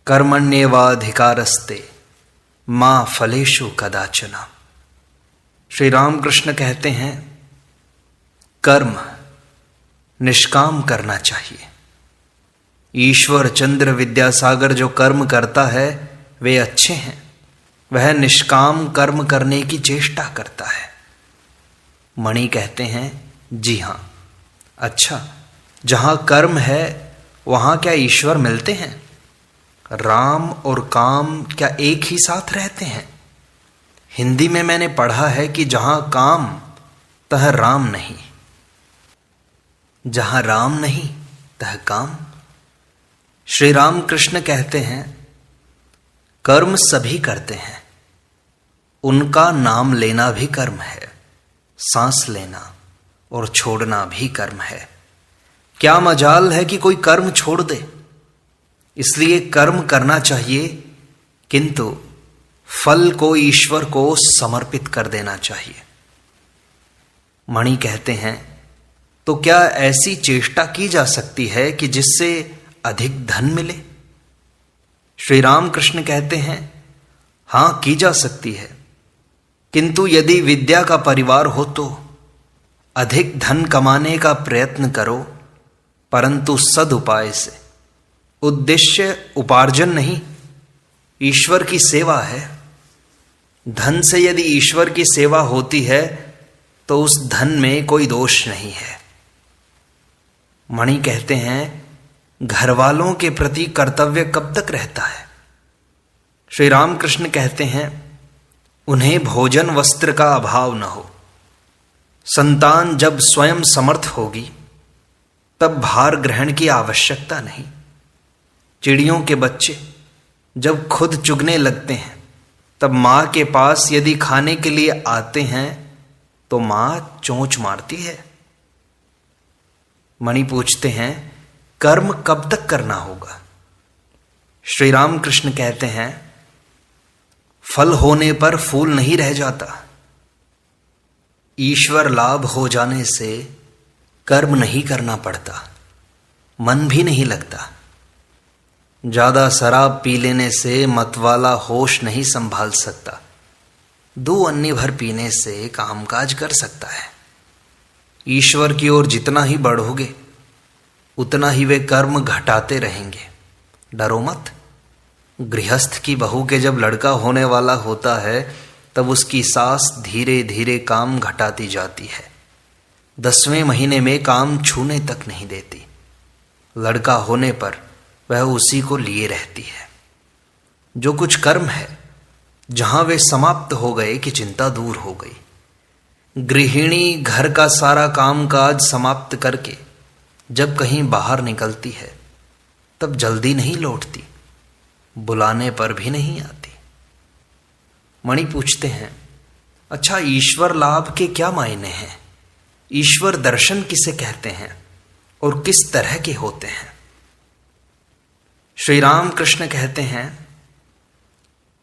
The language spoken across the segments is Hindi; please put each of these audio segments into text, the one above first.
कर्मण्येवाधिकारस्ते मां फलेषु कदाचन। श्री रामकृष्ण कहते हैं कर्म निष्काम करना चाहिए। ईश्वर चंद्र विद्यासागर जो कर्म करता है वे अच्छे हैं, वह निष्काम कर्म करने की चेष्टा करता है। मणि कहते हैं जी हां। अच्छा, जहां कर्म है वहां क्या ईश्वर मिलते हैं? राम और काम क्या एक ही साथ रहते हैं? हिंदी में मैंने पढ़ा है कि जहां काम तह राम नहीं, जहां राम नहीं तह काम। श्री राम कृष्ण कहते हैं कर्म सभी करते हैं, उनका नाम लेना भी कर्म है, सांस लेना और छोड़ना भी कर्म है। क्या मजाल है कि कोई कर्म छोड़ दे। इसलिए कर्म करना चाहिए, किंतु फल को ईश्वर को समर्पित कर देना चाहिए। मणि कहते हैं तो क्या ऐसी चेष्टा की जा सकती है कि जिससे अधिक धन मिले? श्री रामकृष्ण कहते हैं हां, की जा सकती है, किंतु यदि विद्या का परिवार हो तो अधिक धन कमाने का प्रयत्न करो, परंतु सदुपाय से। उद्देश्य उपार्जन नहीं, ईश्वर की सेवा है। धन से यदि ईश्वर की सेवा होती है तो उस धन में कोई दोष नहीं है। मणि कहते हैं घर वालों के प्रति कर्तव्य कब तक रहता है? श्री रामकृष्ण कहते हैं उन्हें भोजन वस्त्र का अभाव न हो। संतान जब स्वयं समर्थ होगी तब भार ग्रहण की आवश्यकता नहीं। चिड़ियों के बच्चे जब खुद चुगने लगते हैं तब मां के पास यदि खाने के लिए आते हैं तो मां चोंच मारती है। मणि पूछते हैं कर्म कब तक करना होगा? श्री रामकृष्ण कहते हैं फल होने पर फूल नहीं रह जाता। ईश्वर लाभ हो जाने से कर्म नहीं करना पड़ता, मन भी नहीं लगता। ज्यादा शराब पी लेने से मतवाला होश नहीं संभाल सकता, 2 अन्नी भर पीने से कामकाज कर सकता है। ईश्वर की ओर जितना ही बढ़ोगे उतना ही वे कर्म घटाते रहेंगे। डरो मत। गृहस्थ की बहू के जब लड़का होने वाला होता है तब उसकी सास धीरे धीरे काम घटाती जाती है। 10वें महीने में काम छूने तक नहीं देती। लड़का होने पर वह उसी को लिए रहती है। जो कुछ कर्म है जहां वे समाप्त हो गए कि चिंता दूर हो गई। गृहिणी घर का सारा कामकाज समाप्त करके जब कहीं बाहर निकलती है तब जल्दी नहीं लौटती, बुलाने पर भी नहीं आती। मणि पूछते हैं अच्छा, ईश्वर लाभ के क्या मायने हैं? ईश्वर दर्शन किसे कहते हैं और किस तरह के होते हैं? श्री राम कृष्ण कहते हैं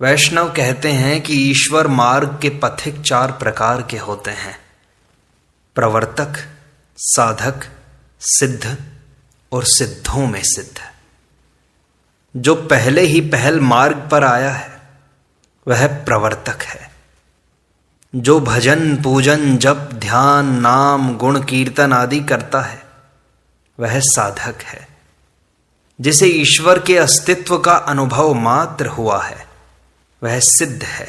वैष्णव कहते हैं कि ईश्वर मार्ग के पथिक 4 प्रकार के होते हैं, प्रवर्तक, साधक, सिद्ध और सिद्धों में सिद्ध। जो पहले ही पहल मार्ग पर आया है वह प्रवर्तक है। जो भजन पूजन जप ध्यान नाम गुण कीर्तन आदि करता है वह साधक है। जिसे ईश्वर के अस्तित्व का अनुभव मात्र हुआ है वह सिद्ध है।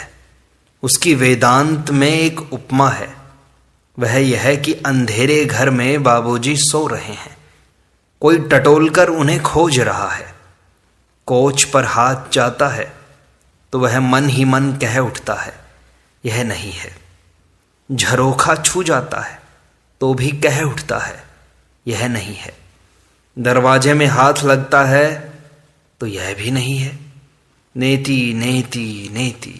उसकी वेदांत में एक उपमा है, वह यह कि अंधेरे घर में बाबूजी सो रहे हैं, कोई टटोलकर उन्हें खोज रहा है। कोच पर हाथ जाता है तो वह मन ही मन कह उठता है यह नहीं है। झरोखा छू जाता है तो भी कह उठता है यह नहीं है। दरवाजे में हाथ लगता है तो यह भी नहीं है। नेति नेति नेति।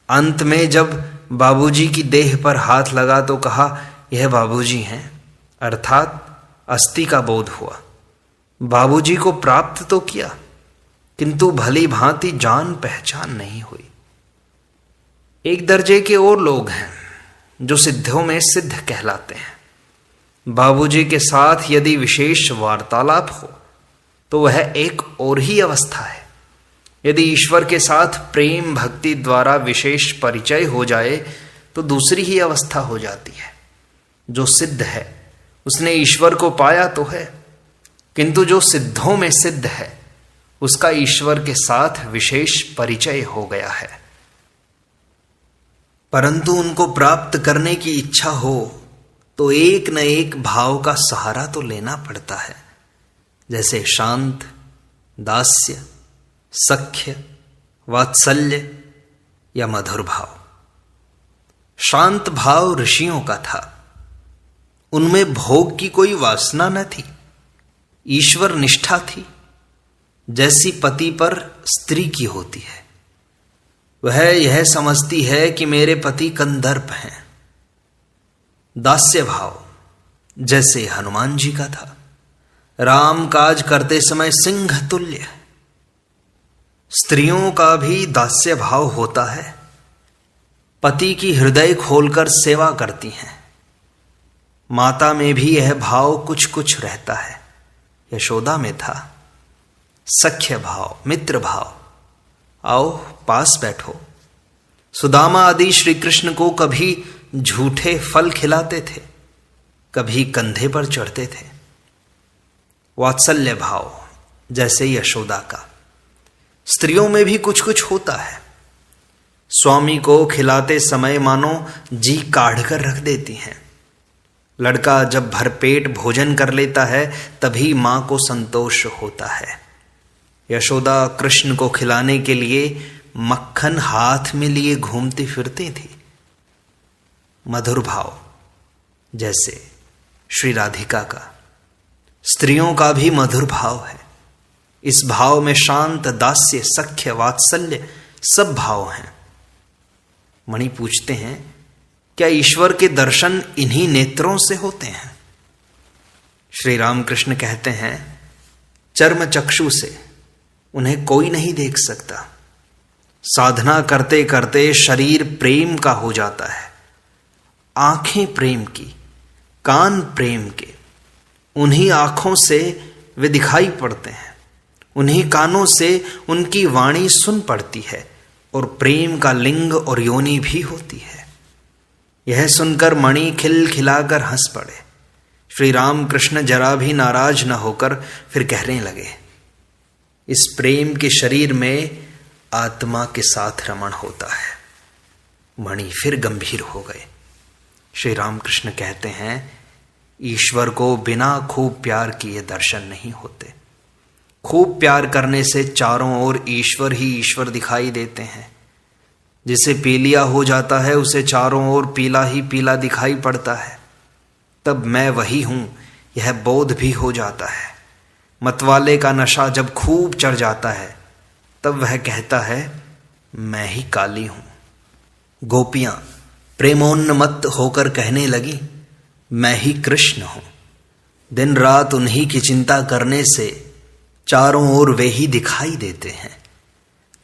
अंत में जब बाबूजी की देह पर हाथ लगा तो कहा यह बाबूजी हैं, अर्थात अस्थि का बोध हुआ। बाबूजी को प्राप्त तो किया किंतु भली भांति जान पहचान नहीं हुई। एक दर्जे के और लोग हैं जो सिद्धों में सिद्ध कहलाते हैं। बाबूजी के साथ यदि विशेष वार्तालाप हो तो वह एक और ही अवस्था है। यदि ईश्वर के साथ प्रेम भक्ति द्वारा विशेष परिचय हो जाए तो दूसरी ही अवस्था हो जाती है। जो सिद्ध है उसने ईश्वर को पाया तो है, किंतु जो सिद्धों में सिद्ध है उसका ईश्वर के साथ विशेष परिचय हो गया है। परंतु उनको प्राप्त करने की इच्छा हो तो एक न एक भाव का सहारा तो लेना पड़ता है, जैसे शांत, दास्य, सख्य, वात्सल्य या मधुर भाव। शांत भाव ऋषियों का था, उनमें भोग की कोई वासना न थी, ईश्वर निष्ठा थी, जैसी पति पर स्त्री की होती है। वह यह समझती है कि मेरे पति कंदर्प हैं। दास्य भाव जैसे हनुमान जी का था, राम काज करते समय सिंह तुल्य। स्त्रियों का भी दास्य भाव होता है, पति की हृदय खोलकर सेवा करती हैं। माता में भी यह भाव कुछ कुछ रहता है, यशोदा में था। सख्य भाव, मित्र भाव, आओ पास बैठो। सुदामा आदि श्री कृष्ण को कभी झूठे फल खिलाते थे, कभी कंधे पर चढ़ते थे। वात्सल्य भाव जैसे यशोदा का। स्त्रियों में भी कुछ कुछ होता है, स्वामी को खिलाते समय मानो जी काढ़ कर रख देती हैं। लड़का जब भरपेट भोजन कर लेता है तभी मां को संतोष होता है। यशोदा कृष्ण को खिलाने के लिए मक्खन हाथ में लिए घूमती फिरती थी। मधुर भाव जैसे श्री राधिका का। स्त्रियों का भी मधुर भाव है। इस भाव में शांत, दास्य, सख्य, वात्सल्य सब भाव हैं। मणि पूछते हैं, क्या ईश्वर के दर्शन इन्हीं नेत्रों से होते हैं? श्री रामकृष्ण कहते हैं, चर्म चक्षु से उन्हें कोई नहीं देख सकता। साधना करते करते शरीर प्रेम का हो जाता है, आंखें प्रेम की, कान प्रेम के। उन्हीं आंखों से वे दिखाई पड़ते हैं, उन्हीं कानों से उनकी वाणी सुन पड़ती है, और प्रेम का लिंग और योनि भी होती है। यह सुनकर मणि खिलखिलाकर हंस पड़े। श्री रामकृष्ण जरा भी नाराज न होकर फिर कहने लगे, इस प्रेम के शरीर में आत्मा के साथ रमण होता है। मणि फिर गंभीर हो गए। श्री रामकृष्ण कहते हैं, ईश्वर को बिना खूब प्यार किए दर्शन नहीं होते। खूब प्यार करने से चारों ओर ईश्वर ही ईश्वर दिखाई देते हैं। जिसे पीलिया हो जाता है उसे चारों ओर पीला ही पीला दिखाई पड़ता है। तब मैं वही हूं यह बोध भी हो जाता है। मतवाले का नशा जब खूब चढ़ जाता है तब वह कहता है, मैं ही काली हूं। गोपियां प्रेमोन्मत्त होकर कहने लगी, मैं ही कृष्ण हूं। दिन रात उन्हीं की चिंता करने से चारों ओर वे ही दिखाई देते हैं।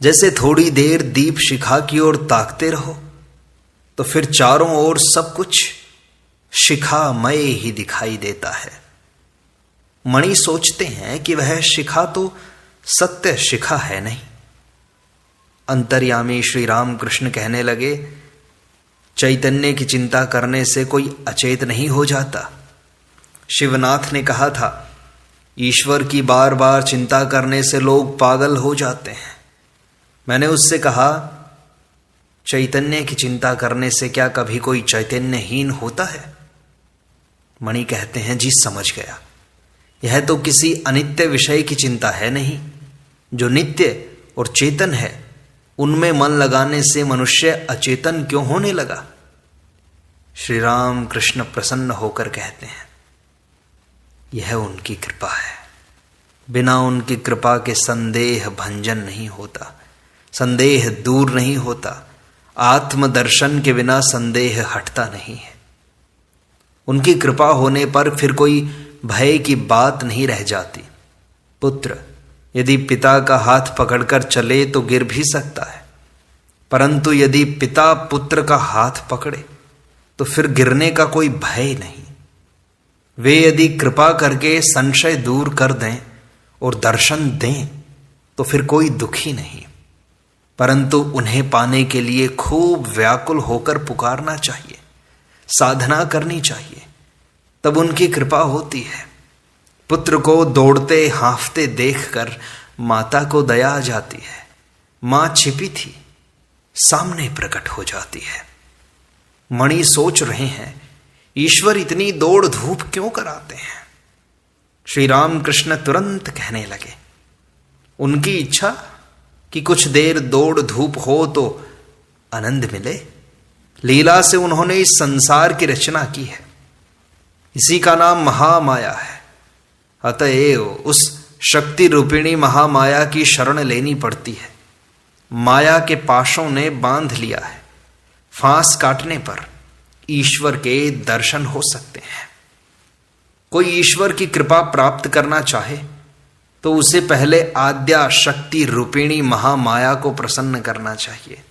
जैसे थोड़ी देर दीप शिखा की ओर ताकते रहो तो फिर चारों ओर सब कुछ शिखामय ही दिखाई देता है। मणि सोचते हैं कि वह शिखा तो सत्य शिखा है नहीं। अंतर्यामी श्री रामकृष्ण कहने लगे, चैतन्य की चिंता करने से कोई अचेत नहीं हो जाता। शिवनाथ ने कहा था, ईश्वर की बार बार चिंता करने से लोग पागल हो जाते हैं। मैंने उससे कहा, चैतन्य की चिंता करने से क्या कभी कोई चैतन्यहीन होता है? मणि कहते हैं, जी समझ गया। यह तो किसी अनित्य विषय की चिंता है नहीं। जो नित्य और चेतन है उनमें मन लगाने से मनुष्य अचेतन क्यों होने लगा? श्री राम कृष्ण प्रसन्न होकर कहते हैं, यह उनकी कृपा है। बिना उनकी कृपा के संदेह भंजन नहीं होता, संदेह दूर नहीं होता। आत्मदर्शन के बिना संदेह हटता नहीं है। उनकी कृपा होने पर फिर कोई भय की बात नहीं रह जाती। पुत्र यदि पिता का हाथ पकड़कर चले तो गिर भी सकता है, परंतु यदि पिता पुत्र का हाथ पकड़े तो फिर गिरने का कोई भय नहीं। वे यदि कृपा करके संशय दूर कर दें और दर्शन दें तो फिर कोई दुखी नहीं, परंतु उन्हें पाने के लिए खूब व्याकुल होकर पुकारना चाहिए, साधना करनी चाहिए, तब उनकी कृपा होती है। पुत्र को दौड़ते हाँफते देखकर माता को दया आ जाती है। मां छिपी थी, सामने प्रकट हो जाती है। मणि सोच रहे हैं, ईश्वर इतनी दौड़ धूप क्यों कराते हैं? श्री राम कृष्ण तुरंत कहने लगे, उनकी इच्छा कि कुछ देर दौड़ धूप हो तो आनंद मिले। लीला से उन्होंने इस संसार की रचना की है, इसी का नाम महामाया है। अतएव उस शक्ति रूपिणी महामाया की शरण लेनी पड़ती है। माया के पाशों ने बांध लिया है, फांस काटने पर ईश्वर के दर्शन हो सकते हैं। कोई ईश्वर की कृपा प्राप्त करना चाहे तो उसे पहले आद्या शक्ति रूपिणी महामाया को प्रसन्न करना चाहिए।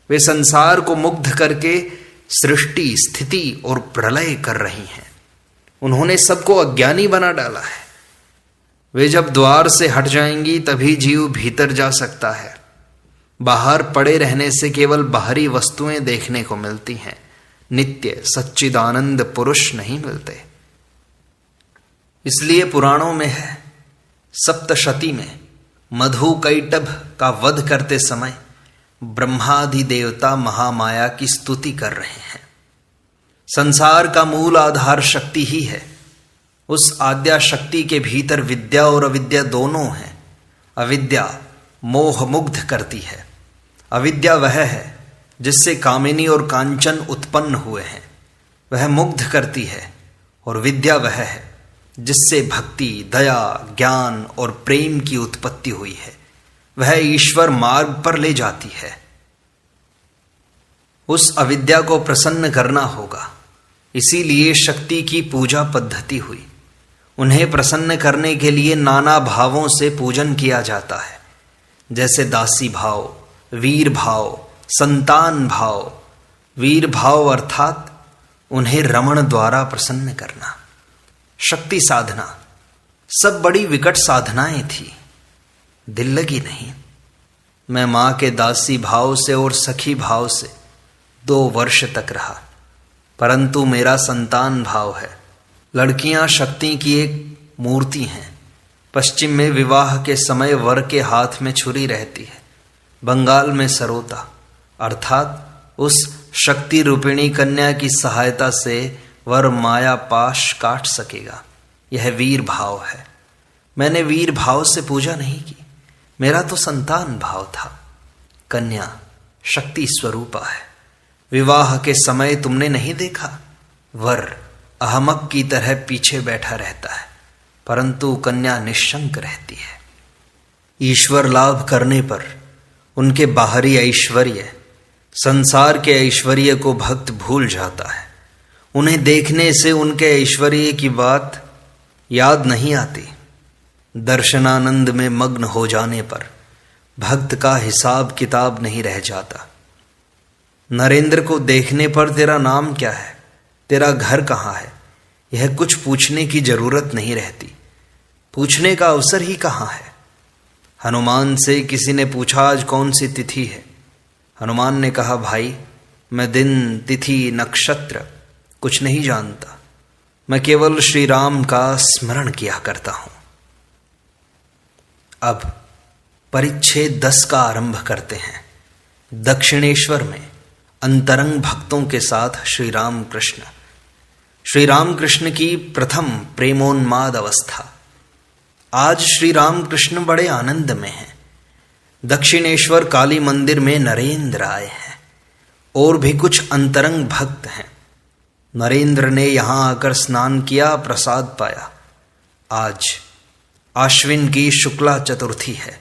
वे संसार को मुग्ध करके सृष्टि, स्थिति और प्रलय कर रही हैं। उन्होंने सबको अज्ञानी बना डाला है। वे जब द्वार से हट जाएंगी तभी जीव भीतर जा सकता है। बाहर पड़े रहने से केवल बाहरी वस्तुएं देखने को मिलती हैं, नित्य सच्चिदानंद पुरुष नहीं मिलते। इसलिए पुराणों में है, सप्तशती में मधु कैटभ का वध करते समय ब्रह्मादि देवता महामाया की स्तुति कर रहे हैं। संसार का मूल आधार शक्ति ही है। उस आद्या शक्ति के भीतर विद्या और अविद्या दोनों हैं। अविद्या मोह मुग्ध करती है। अविद्या वह है जिससे कामिनी और कांचन उत्पन्न हुए हैं, वह मुग्ध करती है। और विद्या वह है जिससे भक्ति, दया, ज्ञान और प्रेम की उत्पत्ति हुई है, वह ईश्वर मार्ग पर ले जाती है। उस अविद्या को प्रसन्न करना होगा, इसीलिए शक्ति की पूजा पद्धति हुई। उन्हें प्रसन्न करने के लिए नाना भावों से पूजन किया जाता है, जैसे दासी भाव, वीर भाव, संतान भाव। वीर भाव अर्थात उन्हें रमण द्वारा प्रसन्न करना। शक्ति साधना सब बड़ी विकट साधनाएं थी, दिल लगी नहीं। मैं मां के दासी भाव से और सखी भाव से 2 वर्ष तक रहा, परंतु मेरा संतान भाव है। लड़कियां शक्ति की एक मूर्ति हैं। पश्चिम में विवाह के समय वर के हाथ में छुरी रहती है, बंगाल में सरोता, अर्थात उस शक्ति रूपिणी कन्या की सहायता से वर माया पाश काट सकेगा। यह वीर भाव है। मैंने वीर भाव से पूजा नहीं की, मेरा तो संतान भाव था। कन्या शक्ति स्वरूपा है। विवाह के समय तुमने नहीं देखा, वर अहमक की तरह पीछे बैठा रहता है, परंतु कन्या निश्शंक रहती है। ईश्वर लाभ करने पर उनके बाहरी ऐश्वर्य, संसार के ऐश्वर्य को भक्त भूल जाता है। उन्हें देखने से उनके ऐश्वर्य की बात याद नहीं आती। दर्शनानंद में मग्न हो जाने पर भक्त का हिसाब किताब नहीं रह जाता। नरेंद्र को देखने पर तेरा नाम क्या है, तेरा घर कहाँ है, यह कुछ पूछने की जरूरत नहीं रहती। पूछने का अवसर ही कहाँ है। हनुमान से किसी ने पूछा आज कौन सी तिथि है। हनुमान ने कहा, भाई मैं दिन, तिथि, नक्षत्र कुछ नहीं जानता, मैं केवल श्री राम का स्मरण किया करता हूं। अब परिच्छेद 10 का आरंभ करते हैं। दक्षिणेश्वर में अंतरंग भक्तों के साथ श्री राम कृष्ण की प्रथम प्रेमोन्माद अवस्था। आज श्री राम कृष्ण बड़े आनंद में हैं। दक्षिणेश्वर काली मंदिर में नरेंद्र आए हैं और भी कुछ अंतरंग भक्त हैं। नरेंद्र ने यहां आकर स्नान किया, प्रसाद पाया। आज आश्विन की शुक्ला चतुर्थी है,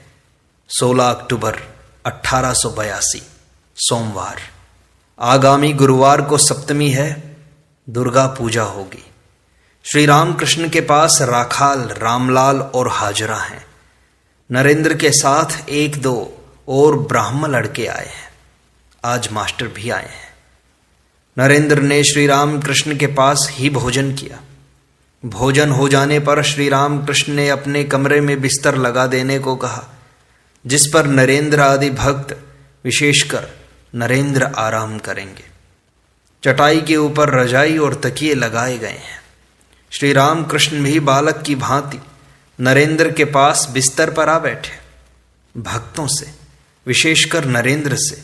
16 अक्टूबर 1882 सोमवार। आगामी गुरुवार को सप्तमी है, दुर्गा पूजा होगी। श्री राम कृष्ण के पास राखाल, रामलाल और हाजरा हैं। नरेंद्र के साथ 1-2 और ब्राह्मण लड़के आए हैं। आज मास्टर भी आए हैं। नरेंद्र ने श्री राम कृष्ण के पास ही भोजन किया। भोजन हो जाने पर श्री राम कृष्ण ने अपने कमरे में बिस्तर लगा देने को कहा। जिस पर नरेंद्र आदि भक्त, विशेषकर नरेंद्र आराम करेंगे। चटाई के ऊपर रजाई और तकिए लगाए गए हैं। श्री राम कृष्ण भी बालक की भांति नरेंद्र के पास बिस्तर पर आ बैठे, भक्तों से, विशेषकर नरेंद्र से,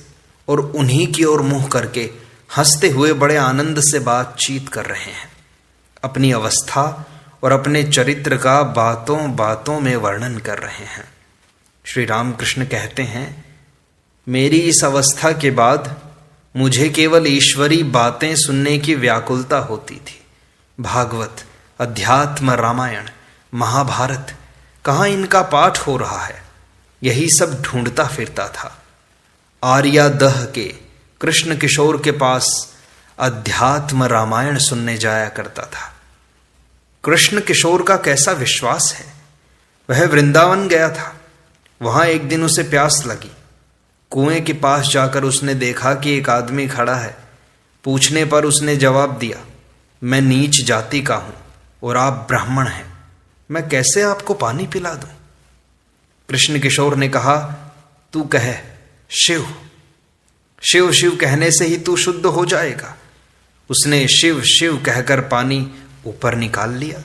और उन्हीं की ओर मुंह करके हंसते हुए बड़े आनंद से बातचीत कर रहे हैं। अपनी अवस्था और अपने चरित्र का बातों बातों में वर्णन कर रहे हैं। श्री रामकृष्ण कहते हैं, मेरी इस अवस्था के बाद मुझे केवल ईश्वरी बातें सुनने की व्याकुलता होती थी। भागवत, अध्यात्म, रामायण, महाभारत, कहाँ इनका पाठ हो रहा है, यही सब ढूंढता फिरता था। आर्यादह के कृष्ण किशोर के पास अध्यात्म रामायण सुनने जाया करता था। कृष्ण किशोर का कैसा विश्वास है। वह वृंदावन गया था। वहां एक दिन उसे प्यास लगी। कुएं के पास जाकर उसने देखा कि एक आदमी खड़ा है। पूछने पर उसने जवाब दिया, मैं नीच जाति का हूं और आप ब्राह्मण हैं, मैं कैसे आपको पानी पिला दूं। कृष्ण किशोर ने कहा, तू कहे शिव शिव शिव कहने से ही तू शुद्ध हो जाएगा। उसने शिव शिव कहकर पानी ऊपर निकाल लिया।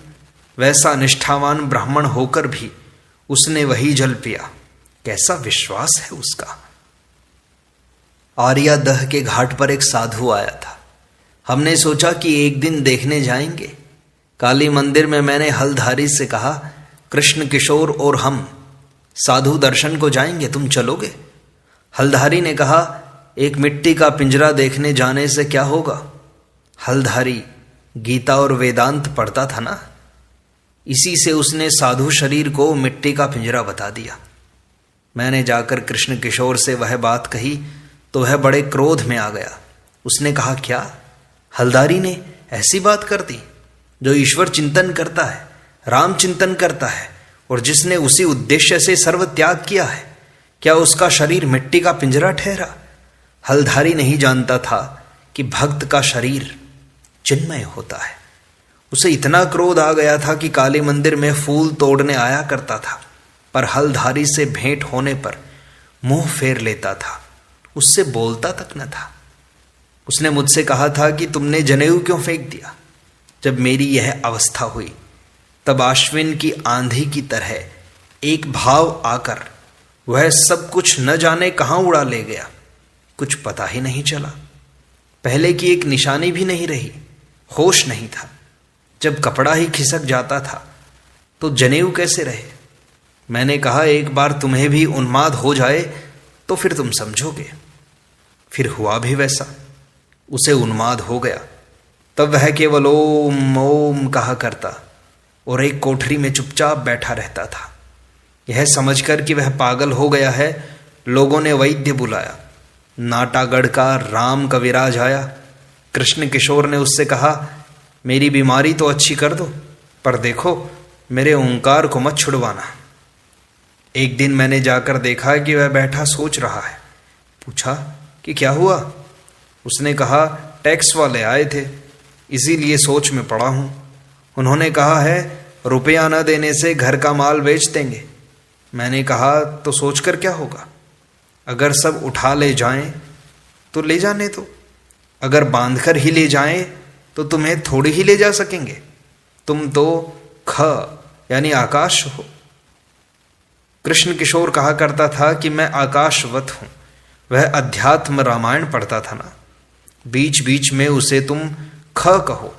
वैसा निष्ठावान ब्राह्मण होकर भी उसने वही जल पिया। कैसा विश्वास है उसका। आर्यादह के घाट पर एक साधु आया था। हमने सोचा कि एक दिन देखने जाएंगे। काली मंदिर में मैंने हलधारी से कहा, कृष्ण किशोर और हम साधु दर्शन को जाएंगे, तुम चलोगे? हलधारी ने कहा, एक मिट्टी का पिंजरा देखने जाने से क्या होगा। हलधारी गीता और वेदांत पढ़ता था ना, इसी से उसने साधु शरीर को मिट्टी का पिंजरा बता दिया। मैंने जाकर कृष्ण किशोर से वह बात कही तो वह बड़े क्रोध में आ गया। उसने कहा, क्या हलधारी ने ऐसी बात कर दी? जो ईश्वर चिंतन करता है, राम चिंतन करता है और जिसने उसी उद्देश्य से सर्व त्याग किया है, क्या उसका शरीर मिट्टी का पिंजरा ठहरा? हलधारी नहीं जानता था कि भक्त का शरीर चिन्मय होता है। उसे इतना क्रोध आ गया था कि काली मंदिर में फूल तोड़ने आया करता था, पर हलधारी से भेंट होने पर मुंह फेर लेता था, उससे बोलता तक न था। उसने मुझसे कहा था कि तुमने जनेऊ क्यों फेंक दिया। जब मेरी यह अवस्था हुई तब आश्विन की आंधी की तरह एक भाव आकर वह सब कुछ न जाने कहाँ उड़ा ले गया। कुछ पता ही नहीं चला। पहले की एक निशानी भी नहीं रही, होश नहीं था। जब कपड़ा ही खिसक जाता था तो जनेऊ कैसे रहे। मैंने कहा, एक बार तुम्हें भी उन्माद हो जाए तो फिर तुम समझोगे। फिर हुआ भी वैसा। उसे उन्माद हो गया। तब वह केवल ओम ओम कहा करता और एक कोठरी में चुपचाप बैठा रहता था। यह समझकर कि वह पागल हो गया है, लोगों ने वैद्य बुलाया। नाटागढ़ का राम कविराज आया। कृष्ण किशोर ने उससे कहा, मेरी बीमारी तो अच्छी कर दो, पर देखो मेरे ओंकार को मत छुड़वाना। एक दिन मैंने जाकर देखा कि वह बैठा सोच रहा है। पूछा कि क्या हुआ। उसने कहा, टैक्स वाले आए थे, इसीलिए सोच में पड़ा हूं। उन्होंने कहा है रुपया न देने से घर का माल बेच देंगे। मैंने कहा, तो सोचकर क्या होगा। अगर सब उठा ले जाएं तो ले जाने दो, अगर बांधकर ही ले जाएं तो तुम्हें थोड़ी ही ले जा सकेंगे। तुम तो ख यानी आकाश हो। कृष्ण किशोर कहा करता था कि मैं आकाशवत हूं। वह अध्यात्म रामायण पढ़ता था ना, बीच बीच में उसे तुम ख कहो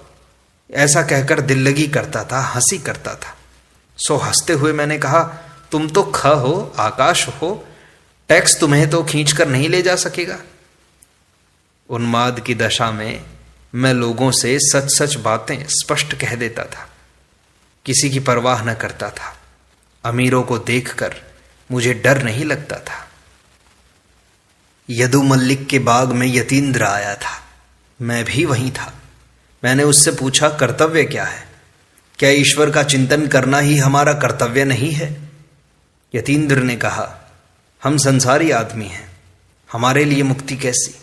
ऐसा कहकर दिल लगी करता था, हंसी करता था। सो हंसते हुए मैंने कहा, तुम तो ख हो, आकाश हो, टैक्स तुम्हें तो खींच कर नहीं ले जा सकेगा। उन्माद की दशा में मैं लोगों से सच सच बातें स्पष्ट कह देता था, किसी की परवाह न करता था। अमीरों को देखकर मुझे डर नहीं लगता था। यदु मल्लिक के बाग में यतीन्द्र आया था, मैं भी वहीं था। मैंने उससे पूछा, कर्तव्य क्या है? क्या ईश्वर का चिंतन करना ही हमारा कर्तव्य नहीं है? यतीन्द्र ने कहा, हम संसारी आदमी हैं, हमारे लिए मुक्ति कैसी?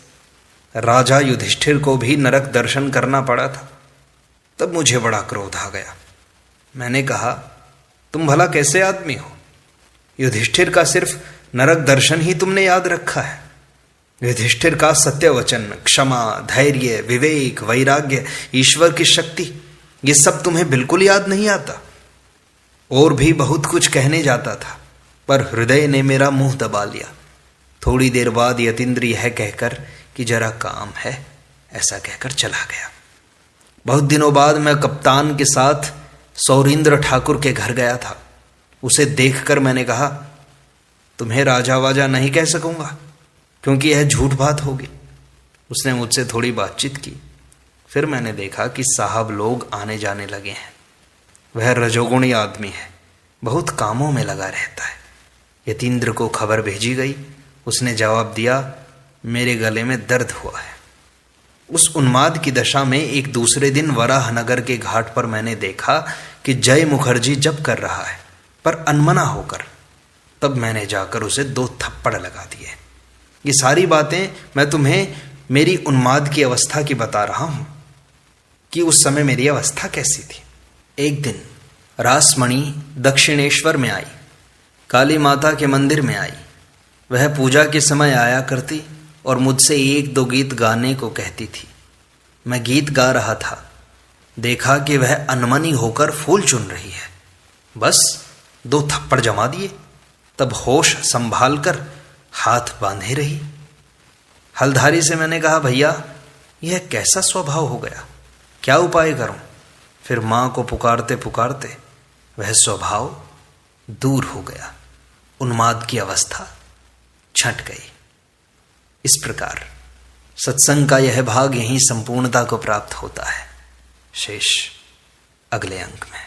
राजा युधिष्ठिर को भी नरक दर्शन करना पड़ा था। तब मुझे बड़ा क्रोध आ गया। मैंने कहा, तुम भला कैसे आदमी हो? युधिष्ठिर का सिर्फ नरक दर्शन ही तुमने याद रखा है। युधिष्ठिर का सत्य वचन, क्षमा, धैर्य, विवेक, वैराग्य, ईश्वर की शक्ति, ये सब तुम्हें बिल्कुल याद नहीं आता। और भी बहुत कुछ कहने जाता था, पर हृदय ने मेरा मुंह दबा लिया। थोड़ी देर बाद यतीन्द्र यह कहकर कि जरा काम है, ऐसा कहकर चला गया। बहुत दिनों बाद मैं कप्तान के साथ सौरींद्र ठाकुर के घर गया था। उसे देखकर मैंने कहा, तुम्हें राजा वाजा नहीं कह सकूंगा, क्योंकि यह झूठ बात होगी। उसने मुझसे थोड़ी बातचीत की। फिर मैंने देखा कि साहब लोग आने जाने लगे हैं। वह रजोगुणी आदमी है, बहुत कामों में लगा रहता है। यतीन्द्र को खबर भेजी गई। उसने जवाब दिया, मेरे गले में दर्द हुआ है। उस उन्माद की दशा में एक दूसरे दिन वराहनगर के घाट पर मैंने देखा कि जय मुखर्जी जप कर रहा है, पर अनमना होकर। तब मैंने जाकर उसे 2 थप्पड़ लगा दिए। ये सारी बातें मैं तुम्हें मेरी उन्माद की अवस्था की बता रहा हूं कि उस समय मेरी अवस्था कैसी थी। एक दिन रासमणि दक्षिणेश्वर में आई, काली माता के मंदिर में आई। वह पूजा के समय आया करती और मुझसे 1-2 गीत गाने को कहती थी। मैं गीत गा रहा था, देखा कि वह अनमनी होकर फूल चुन रही है। बस 2 थप्पड़ जमा दिए। तब होश संभाल कर हाथ बांधे रही। हलधारी से मैंने कहा, भैया यह कैसा स्वभाव हो गया, क्या उपाय करूं? फिर मां को पुकारते पुकारते वह स्वभाव दूर हो गया। उन्माद की अवस्था छंट गई। इस प्रकार सत्संग का यह भाग यहीं संपूर्णता को प्राप्त होता है। शेष अगले अंक में।